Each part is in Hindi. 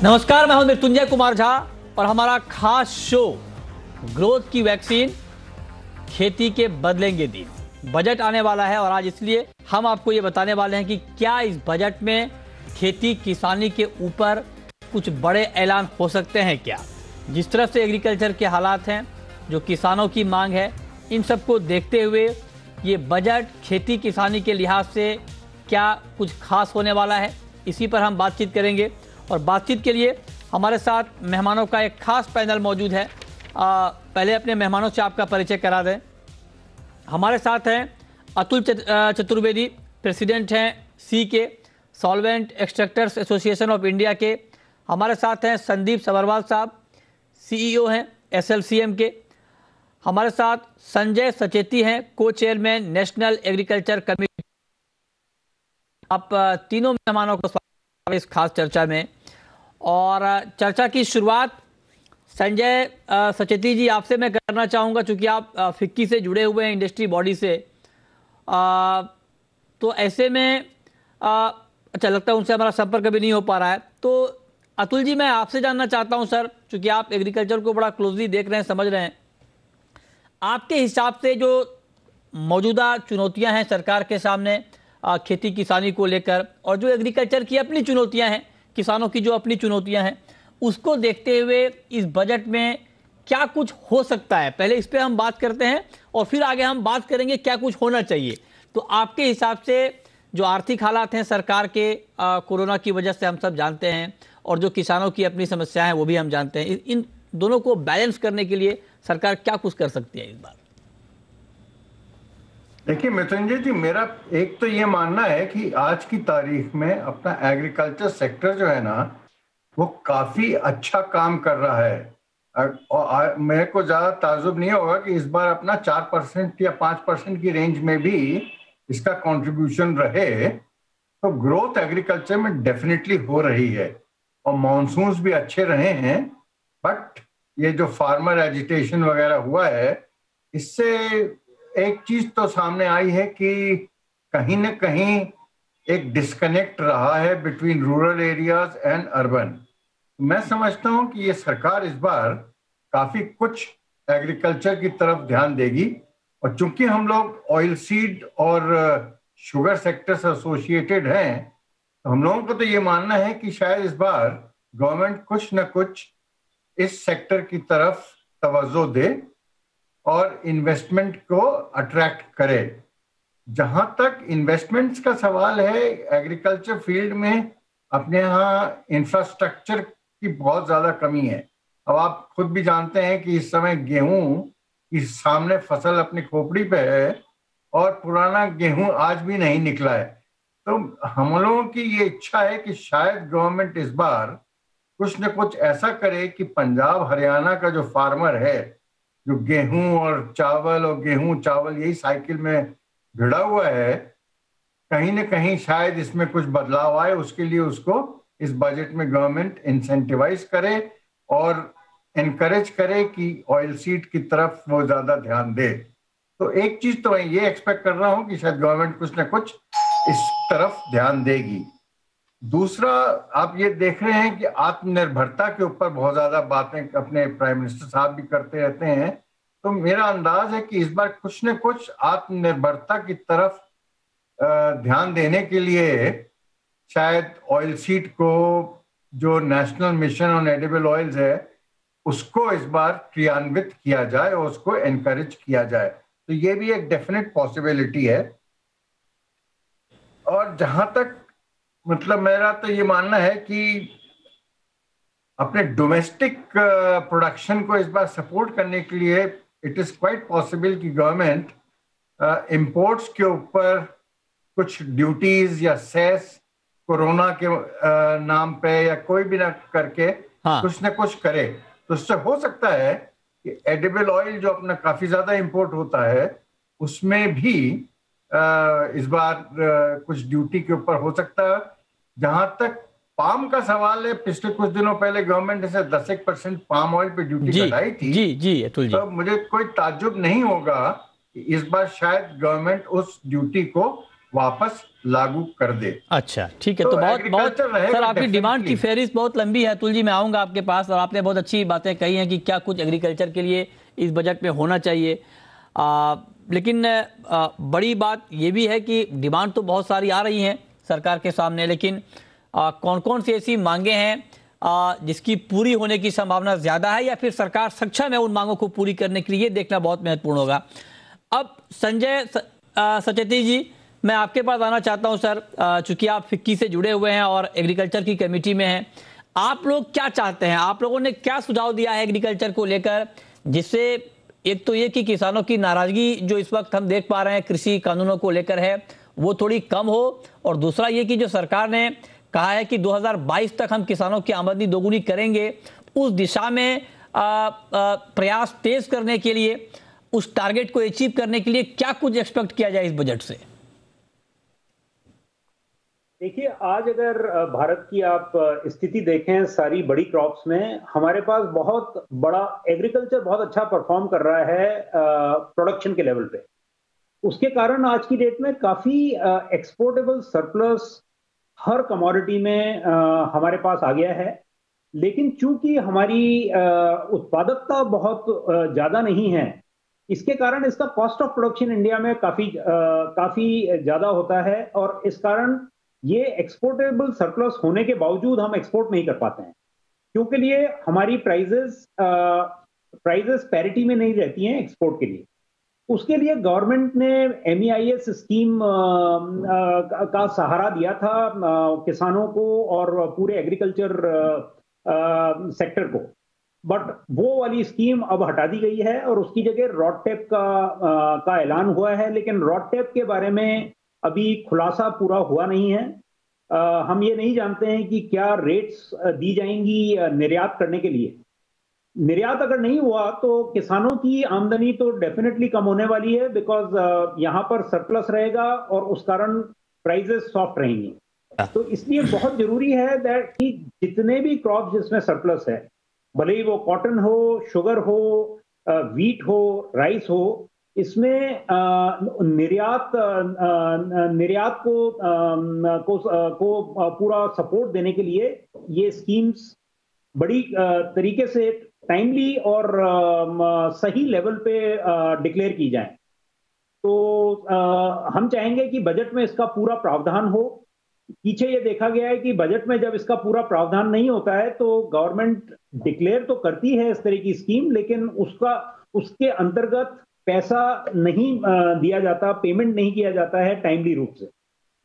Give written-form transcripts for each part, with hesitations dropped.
नमस्कार, मैं हूं मृत्युंजय कुमार झा और हमारा खास शो ग्रोथ की वैक्सीन, खेती के बदलेंगे दिन। बजट आने वाला है और आज इसलिए हम आपको ये बताने वाले हैं कि क्या इस बजट में खेती किसानी के ऊपर कुछ बड़े ऐलान हो सकते हैं। क्या जिस तरह से एग्रीकल्चर के हालात हैं, जो किसानों की मांग है, इन सबको देखते हुए ये बजट खेती किसानी के लिहाज से क्या कुछ खास होने वाला है, इसी पर हम बातचीत करेंगे। और बातचीत के लिए हमारे साथ मेहमानों का एक खास पैनल मौजूद है। पहले अपने मेहमानों से आपका परिचय करा दें। हमारे साथ हैं अतुल चतुर्वेदी, प्रेसिडेंट हैं सी के solvent extractors association of India के। हमारे साथ हैं संदीप सबरवाल साहब, सीईओ हैं एसएलसीएम के। हमारे साथ संजय सचेती हैं, को चेयरमैन नेशनल एग्रीकल्चर कमेटी। आप तीनों मेहमानों को स्वागत है इस खास चर्चा में। और चर्चा की शुरुआत संजय सचेती जी आपसे मैं करना चाहूँगा, चूँकि आप फिक्की से जुड़े हुए हैं, इंडस्ट्री बॉडी से। तो ऐसे में अच्छा लगता है उनसे हमारा संपर्क अभी नहीं हो पा रहा है। तो अतुल जी, मैं आपसे जानना चाहता हूं सर, चूँकि आप एग्रीकल्चर को बड़ा क्लोजली देख रहे हैं, समझ रहे हैं, आपके हिसाब से जो मौजूदा चुनौतियां हैं सरकार के सामने खेती किसानी को लेकर, और जो एग्रीकल्चर की अपनी चुनौतियां हैं, किसानों की जो अपनी चुनौतियां हैं, उसको देखते हुए इस बजट में क्या कुछ हो सकता है, पहले इस पे हम बात करते हैं और फिर आगे हम बात करेंगे क्या कुछ होना चाहिए। तो आपके हिसाब से जो आर्थिक हालात हैं सरकार के, कोरोना की वजह से हम सब जानते हैं, और जो किसानों की अपनी समस्याएं हैं वो भी हम जानते हैं, इन दोनों को बैलेंस करने के लिए सरकार क्या कुछ कर सकती है इस बार? देखिए मृत्युंजय जी, मेरा एक तो ये मानना है कि आज की तारीख में अपना एग्रीकल्चर सेक्टर जो है ना, वो काफी अच्छा काम कर रहा है। और मेरे को ज्यादा ताजुब नहीं होगा कि इस बार अपना 4% या 5% की रेंज में भी इसका कंट्रीब्यूशन रहे। तो ग्रोथ एग्रीकल्चर में डेफिनेटली हो रही है और मॉनसून्स भी अच्छे रहे हैं। बट ये जो फार्मर एजिटेशन वगैरह हुआ है, इससे एक चीज तो सामने आई है कि कहीं न कहीं एक डिस्कनेक्ट रहा है between rural areas and urban. मैं समझता हूं कि ये सरकार इस बार काफी कुछ एग्रीकल्चर की तरफ ध्यान देगी। और चूंकि हम लोग ऑयल सीड और शुगर सेक्टर से एसोसिएटेड हैं, तो हम लोगों को तो ये मानना है कि शायद इस बार गवर्नमेंट कुछ न कुछ इस सेक्टर की तरफ तवज्जो दे और इन्वेस्टमेंट को अट्रैक्ट करे। जहां तक इन्वेस्टमेंट्स का सवाल है, एग्रीकल्चर फील्ड में अपने यहाँ इंफ्रास्ट्रक्चर की बहुत ज्यादा कमी है। अब आप खुद भी जानते हैं कि इस समय गेहूं की सामने फसल अपनी खोपड़ी पे है और पुराना गेहूं आज भी नहीं निकला है। तो हम लोगों की ये इच्छा है कि शायद गवर्नमेंट इस बार कुछ न कुछ ऐसा करे कि पंजाब हरियाणा का जो फार्मर है, जो गेहूं और चावल और गेहूं चावल यही साइकिल में भिड़ा हुआ है, कहीं न कहीं शायद इसमें कुछ बदलाव आए। उसके लिए उसको इस बजट में गवर्नमेंट इंसेंटिवाइज करे और एनकरेज करे कि ऑयल सीड की तरफ वो ज्यादा ध्यान दे। तो एक चीज तो मैं ये एक्सपेक्ट कर रहा हूं कि शायद गवर्नमेंट कुछ न कुछ इस तरफ ध्यान देगी। दूसरा, आप ये देख रहे हैं कि आत्मनिर्भरता के ऊपर बहुत ज्यादा बातें अपने प्राइम मिनिस्टर साहब भी करते रहते हैं। तो मेरा अंदाज है कि इस बार कुछ न कुछ आत्मनिर्भरता की तरफ ध्यान देने के लिए शायद ऑयल सीड को, जो national mission on edible oils है, उसको इस बार क्रियान्वित किया जाए और उसको एनकरेज किया जाए। तो ये भी एक डेफिनेट पॉसिबिलिटी है। और जहां तक मतलब मेरा तो ये मानना है कि अपने डोमेस्टिक प्रोडक्शन को इस बार सपोर्ट करने के लिए इट इज क्वाइट पॉसिबल कि गवर्नमेंट इंपोर्ट्स के ऊपर कुछ ड्यूटीज या सेस कोरोना के नाम पे या कोई भी ना करके कुछ ना कुछ करे। तो इससे हो सकता है कि एडिबल ऑयल जो अपना काफी ज्यादा इंपोर्ट होता है, उसमें भी इस बार कुछ ड्यूटी के ऊपर हो सकता है। जहां तक पाम का सवाल है, पिछले कुछ दिनों पहले गवर्नमेंट ने 10% पाम ऑयल पे ड्यूटी घटाई थी। जी अतुल जी, तो मुझे कोई ताज्जुब नहीं होगा कि इस बार शायद गवर्नमेंट उस ड्यूटी को वापस लागू कर दे। अच्छा, ठीक है। तो बहुत सर, आपकी डिमांड की फेहरिस्त बहुत लंबी है। अतुल जी, मैं आऊंगा आपके पास, और आपने बहुत अच्छी बातें कही हैं कि क्या कुछ एग्रीकल्चर के लिए इस बजट में होना चाहिए। लेकिन बड़ी बात ये भी है कि डिमांड तो बहुत सारी आ रही हैं सरकार के सामने, लेकिन कौन कौन सी ऐसी मांगे हैं जिसकी पूरी होने की संभावना ज़्यादा है, या फिर सरकार सक्षम है उन मांगों को पूरी करने के लिए, ये देखना बहुत महत्वपूर्ण होगा। अब संजय सचेती जी, मैं आपके पास आना चाहता हूं सर, चूंकि आप फिक्की से जुड़े हुए हैं और एग्रीकल्चर की कमेटी में हैं। आप लोग क्या चाहते हैं? आप लोगों ने क्या सुझाव दिया है एग्रीकल्चर को लेकर, जिससे एक तो ये कि किसानों की नाराजगी जो इस वक्त हम देख पा रहे हैं कृषि कानूनों को लेकर है, वो थोड़ी कम हो, और दूसरा ये कि जो सरकार ने कहा है कि 2022 तक हम किसानों की आमदनी दोगुनी करेंगे, उस दिशा में प्रयास तेज करने के लिए, उस टारगेट को अचीव करने के लिए क्या कुछ एक्सपेक्ट किया जाए इस बजट से? देखिए, आज अगर भारत की आप स्थिति देखें, सारी बड़ी क्रॉप्स में हमारे पास बहुत बड़ा एग्रीकल्चर बहुत अच्छा परफॉर्म कर रहा है प्रोडक्शन के लेवल पे। उसके कारण आज की डेट में काफी एक्सपोर्टेबल सरप्लस हर कमोडिटी में हमारे पास आ गया है। लेकिन चूंकि हमारी उत्पादकता बहुत ज्यादा नहीं है, इसके कारण इसका कॉस्ट ऑफ प्रोडक्शन इंडिया में काफी ज्यादा होता है, और इस कारण ये एक्सपोर्टेबल सरप्लस होने के बावजूद हम एक्सपोर्ट नहीं कर पाते हैं, क्योंकि लिए हमारी प्राइजेस पैरिटी में नहीं रहती हैं एक्सपोर्ट के लिए। उसके लिए गवर्नमेंट ने MEIS स्कीम का सहारा दिया था किसानों को और पूरे एग्रीकल्चर सेक्टर को, बट वो वाली स्कीम अब हटा दी गई है और उसकी जगह रॉडटेप का ऐलान हुआ है। लेकिन रॉडटेप के बारे में अभी खुलासा पूरा हुआ नहीं है। हम ये नहीं जानते हैं कि क्या रेट्स दी जाएंगी निर्यात करने के लिए। निर्यात अगर नहीं हुआ तो किसानों की आमदनी तो डेफिनेटली कम होने वाली है, बिकॉज यहां पर सरप्लस रहेगा और उस कारण प्राइजेस सॉफ्ट रहेंगी। तो इसलिए बहुत जरूरी है दैट कि जितने भी क्रॉप जिसमें सरप्लस है, भले ही वो कॉटन हो, शुगर हो, वीट हो, राइस हो, इसमें निर्यात को पूरा सपोर्ट देने के लिए ये स्कीम्स बड़ी तरीके से टाइमली और सही लेवल पे डिक्लेयर की जाए। तो हम चाहेंगे कि बजट में इसका पूरा प्रावधान हो। पीछे ये देखा गया है कि बजट में जब इसका पूरा प्रावधान नहीं होता है तो गवर्नमेंट डिक्लेयर तो करती है इस तरह की स्कीम, लेकिन उसके अंतर्गत पैसा नहीं दिया जाता, पेमेंट नहीं किया जाता है टाइमली रूप से।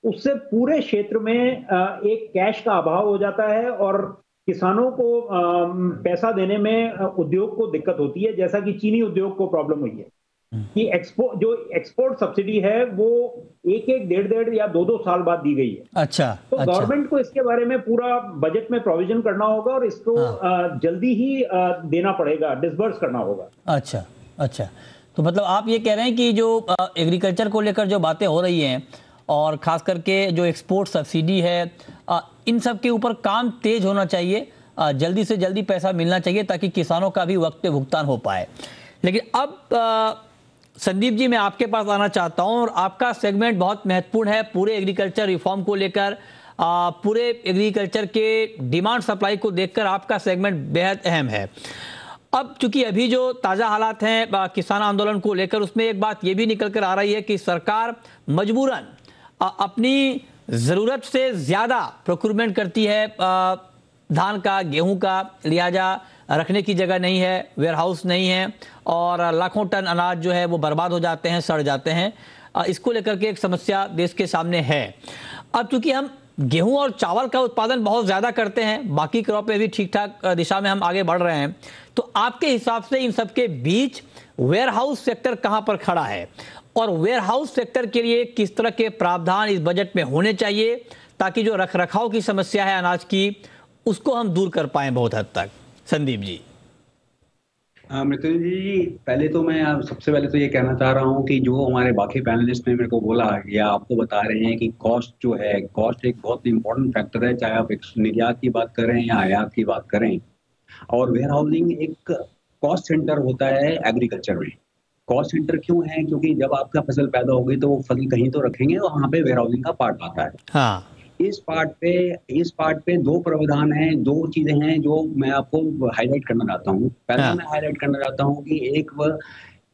उससे पूरे क्षेत्र में एक कैश का अभाव हो जाता है और किसानों को पैसा देने में उद्योग को दिक्कत होती है, जैसा कि चीनी उद्योग को प्रॉब्लम हुई है कि एक्सपोर्ट सब्सिडी है वो एक डेढ़ या दो साल बाद दी गई है। अच्छा, तो गवर्नमेंट को इसके बारे में पूरा बजट में प्रोविजन करना होगा और इसको जल्दी ही देना पड़ेगा, डिसबर्स करना होगा। अच्छा, तो मतलब आप ये कह रहे हैं कि जो एग्रीकल्चर को लेकर जो बातें हो रही हैं, और खास करके जो एक्सपोर्ट सब्सिडी है, इन सब के ऊपर काम तेज होना चाहिए, जल्दी से जल्दी पैसा मिलना चाहिए ताकि किसानों का भी वक्त पे भुगतान हो पाए। लेकिन अब संदीप जी, मैं आपके पास आना चाहता हूं, और आपका सेगमेंट बहुत महत्वपूर्ण है पूरे एग्रीकल्चर रिफॉर्म को लेकर। पूरे एग्रीकल्चर के डिमांड सप्लाई को देखकर आपका सेगमेंट बेहद अहम है। अब चूंकि अभी जो ताज़ा हालात हैं किसान आंदोलन को लेकर, उसमें एक बात ये भी निकल कर आ रही है कि सरकार मजबूरन अपनी ज़रूरत से ज़्यादा प्रोक्योरमेंट करती है धान का, गेहूं का, लिहाजा रखने की जगह नहीं है, वेयरहाउस नहीं है, और लाखों टन अनाज जो है वो बर्बाद हो जाते हैं, सड़ जाते हैं। इसको लेकर के एक समस्या देश के सामने है। अब चूंकि हम गेहूं और चावल का उत्पादन बहुत ज़्यादा करते हैं, बाकी क्रॉप में भी ठीक ठाक दिशा में हम आगे बढ़ रहे हैं, तो आपके हिसाब से इन सब के बीच वेयरहाउस सेक्टर कहाँ पर खड़ा है, और वेयरहाउस सेक्टर के लिए किस तरह के प्रावधान इस बजट में होने चाहिए ताकि जो रखरखाव की समस्या है अनाज की, उसको हम दूर कर पाएं बहुत हद तक? संदीप जी। मृत्युंजय जी, पहले तो मैं सबसे पहले तो ये कहना चाह रहा हूँ कि जो हमारे बाकी पैनलिस्ट ने मेरे को बोला या आपको बता रहे हैं कि कॉस्ट जो है, कॉस्ट एक बहुत इंपॉर्टेंट फैक्टर है, चाहे आप निर्यात की बात करें या आयात की बात करें। और वेयर हाउसिंग एक कॉस्ट सेंटर होता है एग्रीकल्चर में। कॉस्ट सेंटर क्यों है? क्योंकि जब आपका फसल पैदा होगी तो वो फसल कहीं तो रखेंगे और वहाँ पे वेयरहाउसिंग का पार्ट आता है। हाँ। इस पार्ट पे 2 प्रावधान हैं, 2 चीज़ें हैं जो मैं आपको हाइलाइट करना चाहता हूँ। पहला हाँ। मैं हाइलाइट करना चाहता हूँ कि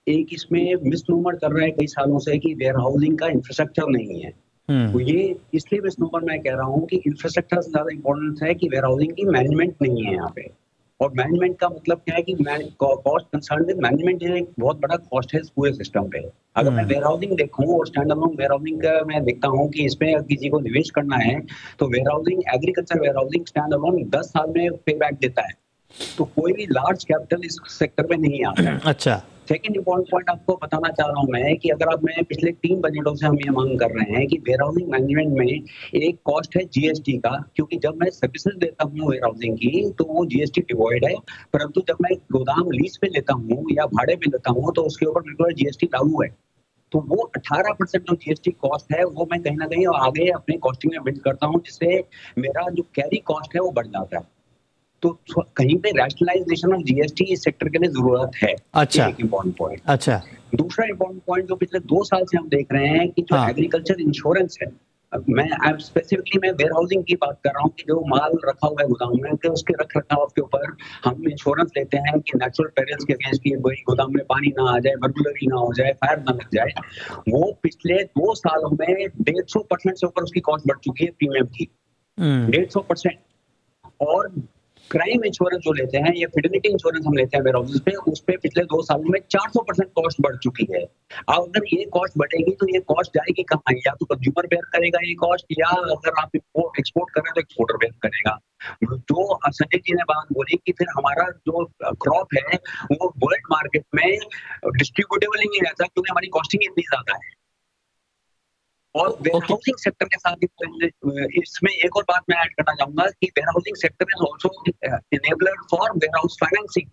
एक इसमें मिसनोमर चल रहा है कई सालों से कि वेयरहाउसिंग का इंफ्रास्ट्रक्चर नहीं है। तो ये इसलिए मिसनोमर मैं कह रहा हूँ कि इंफ्रास्ट्रक्चर से ज़्यादा इम्पोर्टेंस है कि वेयरहाउसिंग की मैनेजमेंट नहीं है यहाँ पे। और मैनेजमेंट का मतलब क्या है कि कॉस्ट कंसर्न विद मैनेजमेंट एक बहुत बड़ा कॉस्ट है इस पूरे सिस्टम पे। अगर मैं वेयरहाउसिंग देखूँ और स्टैंड अलोन वेयरहाउसिंग का मैं देखता हूँ कि इसमें अगर किसी को निवेश करना है तो warehousing, agriculture warehousing stand alone 10 साल में पे बैक देता है। तो कोई भी लार्ज कैपिटल इस सेक्टर में नहीं आता है। अच्छा। सेकंड इंपॉर्टेंट पॉइंट आपको बताना चाह रहा हूँ मैं कि अगर आप मैं पिछले 3 बजटों से हम ये मांग कर रहे हैं कि वेयरहाउसिंग मैनेजमेंट में एक कॉस्ट है जीएसटी का, क्योंकि जब मैं सर्विसेज देता हूँ वेयरहाउसिंग की तो वो जीएसटी डिवॉइड है, परंतु जब मैं गोदाम लीज पे लेता हूँ या भाड़े पे लेता हूँ तो उसके ऊपर बिल्कुल जीएसटी लागू है। तो वो 18% जो जीएसटी कॉस्ट है वो मैं कहीं ना कहीं आगे अपने कॉस्टिंग में बिल्ड करता हूँ, जिससे मेरा जो कैरी कॉस्ट है वो बढ़ जाता है। तो कहीं पे रैशनलाइजेशन ऑफ जीएसटी इस सेक्टर के लिए जरूरत है। अच्छा। एक इंपॉर्टेंट पॉइंट। अच्छा। दूसरा इंपॉर्टेंट पॉइंट जो पिछले 2 साल से हम देख रहे हैं कि जो एग्रीकल्चर इंश्योरेंस है, मैं स्पेसिफिकली मैं वेयरहाउसिंग की बात कर रहा हूँ कि जो माल रखा हुआ है गोदाम में कि उसके रख रखाव के ऊपर हम इंश्योरेंस लेते हैं कि नेचुरल पेरिल्स के अगेंस्ट की गोदाम में पानी ना आ जाए, बर्गुलरी ना हो जाए, फायर ना लग जाए। वो पिछले 2 सालों में 150% से ऊपर उसकी कॉस्ट बढ़ चुकी है प्रीमियम की, 150%। और क्राइम इंश्योरेंस जो लेते हैं या फिडेलिटी इंश्योरेंस हम लेते हैं वेयरहाउसेस पे, उस पे पिछले 2 सालों में 400% कॉस्ट बढ़ चुकी है। अब अगर ये कॉस्ट बढ़ेगी तो ये कॉस्ट जाएगी कहाँ? या तो कंज्यूमर बेयर करेगा ये कॉस्ट, या अगर आप एक्सपोर्ट कर रहे हैं तो एक्सपोर्टर बेयर करेगा। जो संजय जी ने बात बोली कि फिर हमारा जो क्रॉप है वो वर्ल्ड मार्केट में डिस्ट्रीब्यूटेबल ही नहीं रहता क्योंकि हमारी कॉस्टिंग इतनी ज्यादा है। और वेयरहाउसिंग सेक्टर के साथ इसमें एक और बात मैं ऐड करना चाहूंगा कि warehousing sector is also enabler for warehouse financing.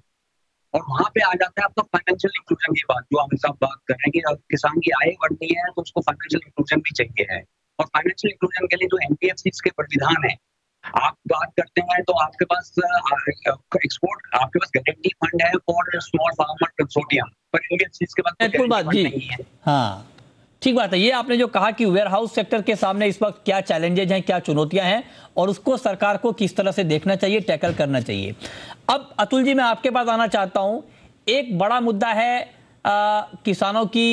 और वहां पे आ जाता है आपका फाइनेंशियल इंक्लूजन की बात, जो हम सब बात कर रहे हैं कि किसान की आय बढ़नी है तो उसको फाइनेंशियल इंक्लूजन भी चाहिए है। और फाइनेंशियल इंक्लूजन के लिए जो एनबीएफसीज के विधान है, आप बात करते हैं तो आपके पास एक्सपोर्ट, आपके पास गारंटी फंड है फॉर स्मॉल फार्मर कंसोर्टियम, पर एनबीएफसीज के पास महत्वपूर्ण बात जी। नहीं है। हाँ, ठीक बात है। ये आपने जो कहा कि वेयरहाउस सेक्टर के सामने इस वक्त क्या चैलेंजेज हैं, क्या चुनौतियां हैं और उसको सरकार को किस तरह से देखना चाहिए, टैकल करना चाहिए। अब अतुल जी, मैं आपके पास आना चाहता हूं। एक बड़ा मुद्दा है किसानों की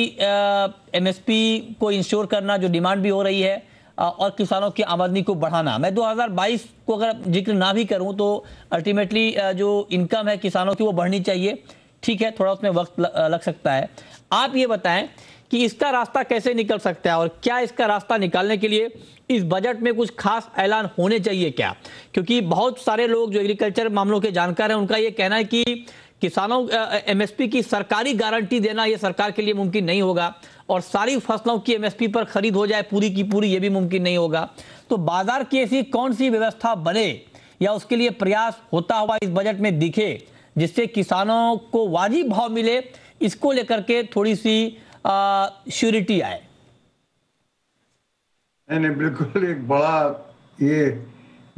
एमएसपी को इंश्योर करना, जो डिमांड भी हो रही है, और किसानों की आमदनी को बढ़ाना। मैं 2022 को अगर जिक्र ना भी करूं तो अल्टीमेटली जो इनकम है किसानों की वो बढ़नी चाहिए। ठीक है, थोड़ा उसमें वक्त लग सकता है। आप ये बताएं कि इसका रास्ता कैसे निकल सकता है और क्या इसका रास्ता निकालने के लिए इस बजट में कुछ खास ऐलान होने चाहिए क्या? क्योंकि बहुत सारे लोग जो एग्रीकल्चर मामलों के जानकार हैं उनका ये कहना है कि किसानों एमएसपी की सरकारी गारंटी देना ये सरकार के लिए मुमकिन नहीं होगा, और सारी फसलों की एमएसपी पर खरीद हो जाए पूरी की पूरी, ये भी मुमकिन नहीं होगा। तो बाजार की ऐसी कौन सी व्यवस्था बने या उसके लिए प्रयास होता हुआ इस बजट में दिखे जिससे किसानों को वाजिब भाव मिले, इसको लेकर के थोड़ी सी श्योरिटी आए? नहीं, बिल्कुल एक बड़ा ये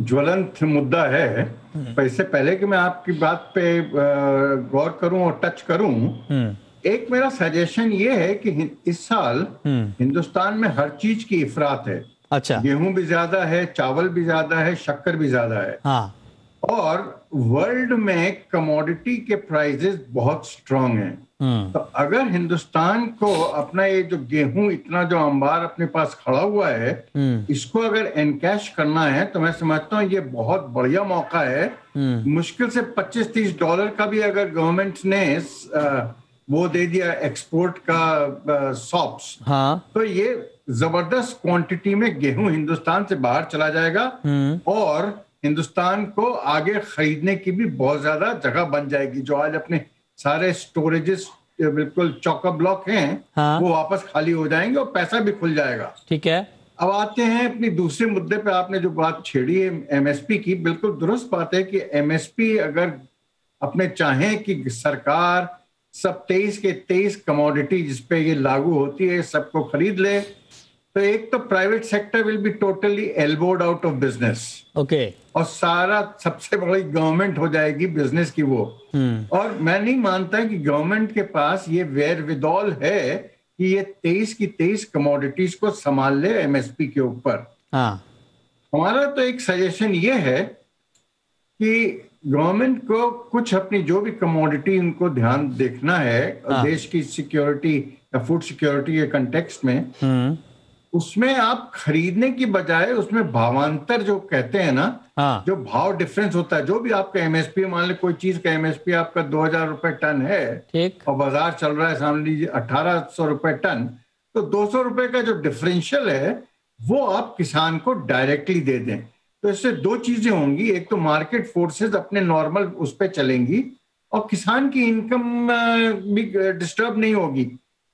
ज्वलंत मुद्दा है। इससे पहले कि मैं आपकी बात पे गौर करूं और टच करूं, एक मेरा सजेशन ये है कि इस साल हिंदुस्तान में हर चीज की इफरात है। अच्छा। गेहूं भी ज्यादा है, चावल भी ज्यादा है, शक्कर भी ज्यादा है। हाँ। और वर्ल्ड में कमोडिटी के प्राइसेस बहुत स्ट्रांग हैं। तो अगर हिंदुस्तान को अपना ये जो गेहूं इतना जो अंबार अपने पास खड़ा हुआ है, इसको अगर एनकैश करना है तो मैं समझता हूँ ये बहुत बढ़िया मौका है। मुश्किल से $25-30 का भी अगर गवर्नमेंट ने वो दे दिया एक्सपोर्ट का सॉप्स, हाँ, तो ये जबरदस्त क्वांटिटी में गेहूं हिंदुस्तान से बाहर चला जाएगा और हिंदुस्तान को आगे खरीदने की भी बहुत ज्यादा जगह बन जाएगी। जो आज अपने सारे स्टोरेजेस बिल्कुल चौका ब्लॉक हैं, हाँ, वो वापस खाली हो जाएंगे और पैसा भी खुल जाएगा। ठीक है। अब आते हैं अपनी दूसरे मुद्दे पे। आपने जो बात छेड़ी है एमएसपी की, बिल्कुल दुरुस्त बात है कि एमएसपी अगर अपने चाहें कि सरकार सब 23 के 23 कमोडिटी जिसपे ये लागू होती है सबको खरीद ले, तो एक तो private sector will be totally एल्बोड out of business, okay, और सारा सबसे बड़ी गवर्नमेंट हो जाएगी बिजनेस की वो। और मैं नहीं मानता कि गवर्नमेंट के पास ये वेयरविदॉल है कि ये 23 की 23 कमोडिटीज को संभाल ले एमएसपी के ऊपर। हाँ, हमारा तो एक सजेशन ये है कि गवर्नमेंट को कुछ अपनी जो भी कमोडिटी उनको ध्यान देखना है देश की सिक्योरिटी या फूड सिक्योरिटी के कंटेक्स्ट में, उसमें आप खरीदने की बजाय उसमें भावांतर जो कहते हैं ना, जो भाव डिफरेंस होता है, जो भी आपका एमएसपी, मान लो कोई चीज का एमएसपी आपका 2000 रुपए टन है और बाजार चल रहा है समझ लीजिए 1800 रुपए टन, तो 200 रुपए का जो डिफरेंशियल है वो आप किसान को डायरेक्टली दे दें। तो इससे दो चीजें होंगी, एक तो मार्केट फोर्सेस अपने नॉर्मल उस पर चलेंगी और किसान की इनकम भी डिस्टर्ब नहीं होगी,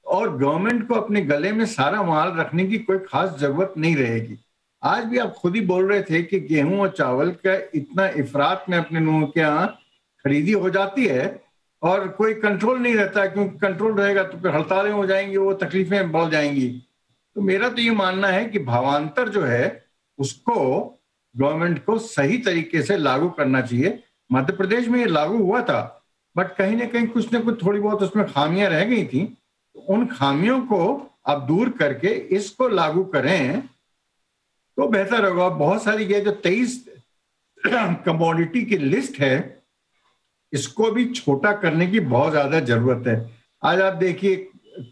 और गवर्नमेंट को अपने गले में सारा माल रखने की कोई खास जरूरत नहीं रहेगी। आज भी आप खुद ही बोल रहे थे कि गेहूं और चावल का इतना इफरात में अपने लोगों के यहाँ खरीदी हो जाती है और कोई कंट्रोल नहीं रहता, क्योंकि कंट्रोल रहेगा तो फिर हड़तालें हो जाएंगी, वो तकलीफें बढ़ जाएंगी। तो मेरा तो ये मानना है कि भावांतर जो है उसको गवर्नमेंट को सही तरीके से लागू करना चाहिए। मध्य प्रदेश में ये लागू हुआ था, बट कहीं ना कहीं कुछ ना कुछ थोड़ी बहुत उसमें खामियां रह गई थी। उन खामियों को आप दूर करके इसको लागू करें तो बेहतर होगा। बहुत सारी ये जो 23 कमोडिटी की लिस्ट है, इसको भी छोटा करने की बहुत ज्यादा जरूरत है। आज आप देखिए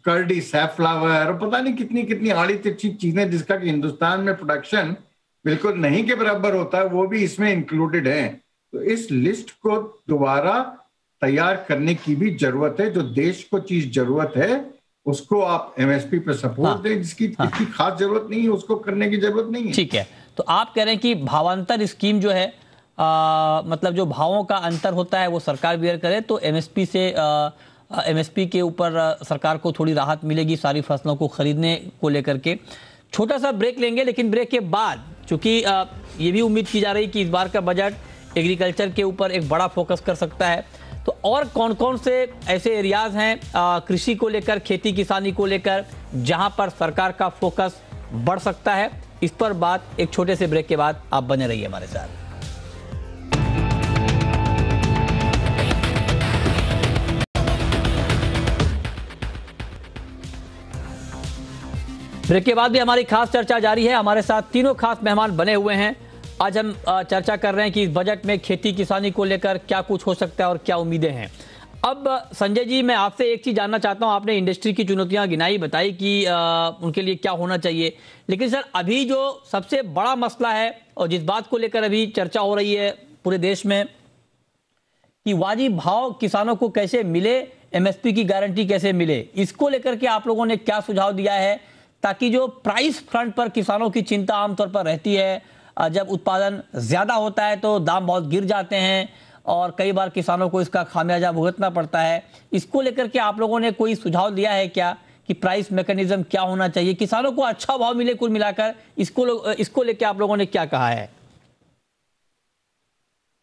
कर्डी, सैफ्लावर और पता नहीं कितनी कितनी आड़ी तिरछी चीजें जिसका कि हिंदुस्तान में प्रोडक्शन बिल्कुल नहीं के बराबर होता है, वो भी इसमें इंक्लूडेड है। तो इस लिस्ट को दोबारा तैयार करने की भी जरूरत है। जो देश को चीज जरूरत है उसको आप एमएसपी पे सपोर्ट दें, जिसकी इतनी खास जरूरत नहीं है उसको करने की जरूरत नहीं है। ठीक है, तो आप कह रहे हैं कि भावांतर स्कीम जो है मतलब जो भावों का अंतर होता है वो सरकार बियर करे तो एमएसपी के ऊपर सरकार को थोड़ी राहत मिलेगी सारी फसलों को खरीदने को लेकर के। छोटा सा ब्रेक लेंगे, लेकिन ब्रेक के बाद चूंकि ये भी उम्मीद की जा रही कि इस बार का बजट एग्रीकल्चर के ऊपर एक बड़ा फोकस कर सकता है, तो और कौन कौन से ऐसे एरियाज हैं कृषि को लेकर, खेती किसानी को लेकर, जहां पर सरकार का फोकस बढ़ सकता है, इस पर बात एक छोटे से ब्रेक के बाद। आप बने रहिए हमारे साथ। ब्रेक के बाद भी हमारी खास चर्चा जारी है। हमारे साथ तीनों खास मेहमान बने हुए हैं। आज हम चर्चा कर रहे हैं कि इस बजट में खेती किसानी को लेकर क्या कुछ हो सकता है और क्या उम्मीदें हैं। अब संजय जी, मैं आपसे एक चीज जानना चाहता हूं। आपने इंडस्ट्री की चुनौतियां गिनाई, बताई कि उनके लिए क्या होना चाहिए, लेकिन सर अभी जो सबसे बड़ा मसला है और जिस बात को लेकर अभी चर्चा हो रही है पूरे देश में कि वाजिब भाव किसानों को कैसे मिले, एमएसपी की गारंटी कैसे मिले, इसको लेकर के आप लोगों ने क्या सुझाव दिया है ताकि जो प्राइस फ्रंट पर किसानों की चिंता आमतौर पर रहती है, जब उत्पादन ज्यादा होता है तो दाम बहुत गिर जाते हैं और कई बार किसानों को इसका खामियाजा भुगतना पड़ता है, इसको लेकर के आप लोगों ने कोई सुझाव दिया है क्या कि प्राइस मैकेनिज्म क्या होना चाहिए, किसानों को अच्छा भाव मिले कुल मिलाकर, इसको लेकर आप लोगों ने क्या कहा है?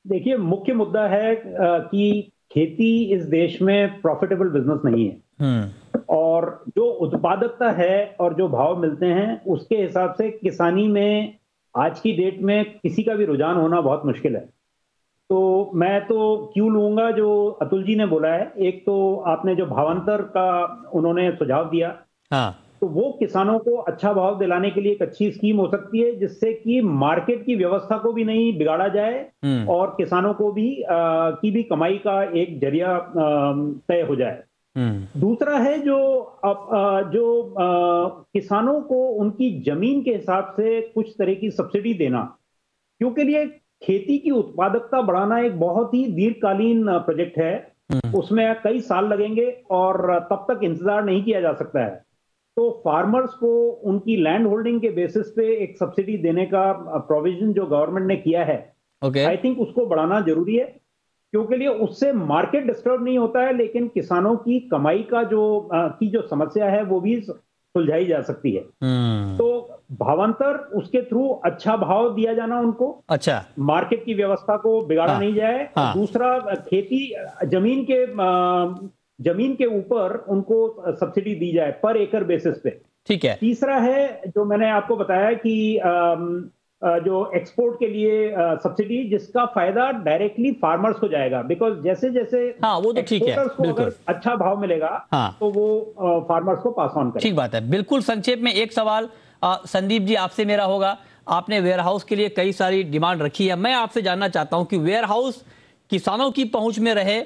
देखिए, मुख्य मुद्दा है कि खेती इस देश में प्रॉफिटेबल बिजनेस नहीं है और जो उत्पादकता है और जो भाव मिलते हैं उसके हिसाब से किसानी में आज की डेट में किसी का भी रुझान होना बहुत मुश्किल है। तो मैं तो क्यों लूंगा जो अतुल जी ने बोला है। एक तो आपने जो भावांतर का उन्होंने सुझाव दिया, हाँ, तो वो किसानों को अच्छा भाव दिलाने के लिए एक अच्छी स्कीम हो सकती है जिससे कि मार्केट की व्यवस्था को भी नहीं बिगाड़ा जाए और किसानों को भी की भी कमाई का एक जरिया तय हो जाए। दूसरा है जो किसानों को उनकी जमीन के हिसाब से कुछ तरह की सब्सिडी देना, क्योंकि लिए खेती की उत्पादकता बढ़ाना एक बहुत ही दीर्घकालीन प्रोजेक्ट है। उसमें कई साल लगेंगे और तब तक इंतजार नहीं किया जा सकता है। तो फार्मर्स को उनकी लैंड होल्डिंग के बेसिस पे एक सब्सिडी देने का प्रोविजन जो गवर्नमेंट ने किया है, आई थिंक उसको बढ़ाना जरूरी है, क्योंकि लिए उससे मार्केट डिस्टर्ब नहीं होता है, लेकिन किसानों की कमाई का जो समस्या है वो भी सुलझाई जा सकती है। तो भावांतर, उसके थ्रू अच्छा भाव दिया जाना उनको, अच्छा मार्केट की व्यवस्था को बिगाड़ा नहीं जाए। दूसरा, खेती जमीन के ऊपर उनको सब्सिडी दी जाए पर एकड़ बेसिस पे, ठीक है। तीसरा है जो मैंने आपको बताया कि जो एक्सपोर्ट के लिए सब्सिडी, जिसका फायदा डायरेक्टली फार्मर्स को जाएगा, बिकॉज जैसे जैसे हाँ, वो तो ठीक है, एक्सपोर्टर्स को बिल्कुल अगर अच्छा भाव मिलेगा हाँ, तो वो फार्मर्स को पास ऑन करेगा। ठीक बात है। बिल्कुल संक्षेप में एक सवाल संदीप जी आपसे मेरा होगा, आपने वेयर हाउस के लिए कई सारी डिमांड रखी है, मैं आपसे जानना चाहता हूं कि वेयर हाउस किसानों की पहुंच में रहे,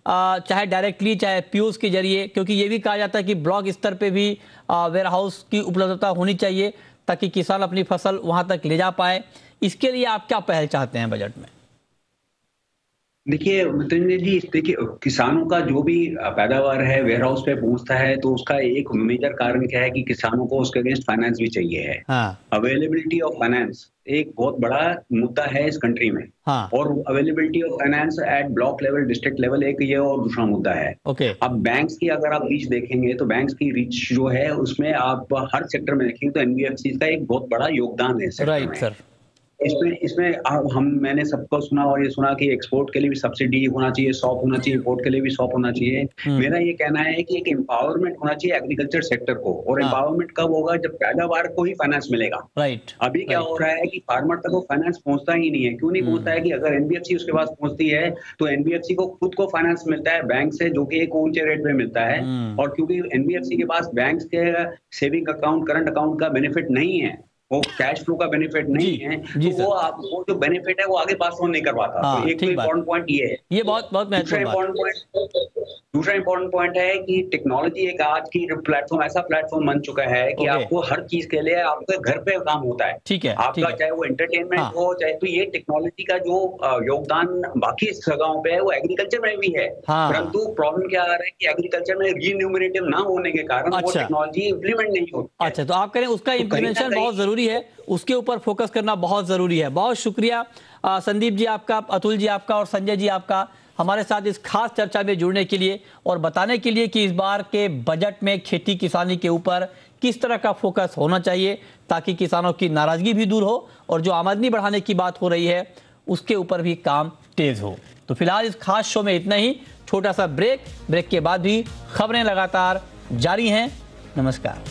चाहे डायरेक्टली चाहे पीयूष के जरिए, क्योंकि ये भी कहा जाता है कि ब्लॉक स्तर पे भी वेयर हाउस की उपलब्धता होनी चाहिए ताकि किसान अपनी फसल वहां तक ले जा पाए। इसके लिए आप क्या पहल चाहते हैं बजट में? देखिए मितेंद्र जी, देखिए किसानों का जो भी पैदावार है वेयर हाउस पे पहुंचता है, तो उसका एक मेजर कारण क्या है कि किसानों को उसके अगेंस्ट फाइनेंस भी चाहिए है। हाँ, अवेलेबिलिटी ऑफ फाइनेंस एक बहुत बड़ा मुद्दा है इस कंट्री में। हाँ, और availability of finance at block level, district level एक ये और दूसरा मुद्दा है। ओके। अब बैंक्स की अगर आप रीच देखेंगे तो बैंक्स की रीच जो है उसमें आप हर सेक्टर में देखेंगे तो एनबीएफसी का एक बहुत बड़ा योगदान है सेक्टर राइट में। सर। इसमें मैंने सबको सुना और ये सुना कि एक्सपोर्ट के लिए भी सब्सिडी होना चाहिए, शॉप होना चाहिए, इंपोर्ट के लिए भी शॉप होना चाहिए। मेरा ये कहना है कि एक एम्पावरमेंट होना चाहिए एग्रीकल्चर सेक्टर को, और हाँ। एम्पावरमेंट कब होगा? जब पैदावार को ही फाइनेंस मिलेगा। राइट। अभी क्या हो रहा है कि फार्मर तक वो फाइनेंस पहुंचता ही नहीं है। क्यों नहीं पहुंचता है? कि अगर एनबीएफसी उसके पास पहुंचती है तो एनबीएफसी को खुद को फाइनेंस मिलता है बैंक से, जो कि एक ऊंचे रेट में मिलता है। और क्योंकि एनबीएफसी के पास बैंक के सेविंग अकाउंट, करंट अकाउंट का बेनिफिट नहीं है, वो कैश फ्लो का बेनिफिट नहीं है, जी तो वो जो बेनिफिट है वो आगे पास ऑन नहीं करवाता। हाँ, तो एक तो इम्पोर्टेंट पॉइंट ये है। ये बहुत महत्वपूर्ण दूसरा इंपॉर्टेंट पॉइंट है कि टेक्नोलॉजी एक आज की प्लेटफॉर्म, ऐसा प्लेटफॉर्म बन चुका है कि आपको हर चीज के लिए आपके घर पे काम होता है। ठीक है, आपका चाहे वो एंटरटेनमेंट हो, चाहे, तो ये टेक्नोलॉजी का जो योगदान बाकी जगहों पे है वो एग्रीकल्चर में भी है। परंतु प्रॉब्लम क्या आ रहा है कि एग्रीकल्चर में रीन्यूमरेटिव ना होने के कारण वो टेक्नोलॉजी इंप्लीमेंट नहीं होती। अच्छा, तो आप कह रहे हैं उसका इम्प्लीमेंटेशन बहुत जरूरी है, उसके ऊपर फोकस करना बहुत जरूरी है। बहुत शुक्रिया संदीप जी आपका, अतुल जी आपका और संजय जी आपका हमारे साथ इस खास चर्चा में जुड़ने के लिए और बताने के लिए कि इस बार के बजट में खेती किसानी के ऊपर किस तरह का फोकस होना चाहिए ताकि किसानों की नाराजगी भी दूर हो और जो आमदनी बढ़ाने की बात हो रही है उसके ऊपर भी काम तेज हो। तो फिलहाल इस खास शो में इतना ही, छोटा सा ब्रेक के बाद भी खबरें लगातार जारी हैं। नमस्कार।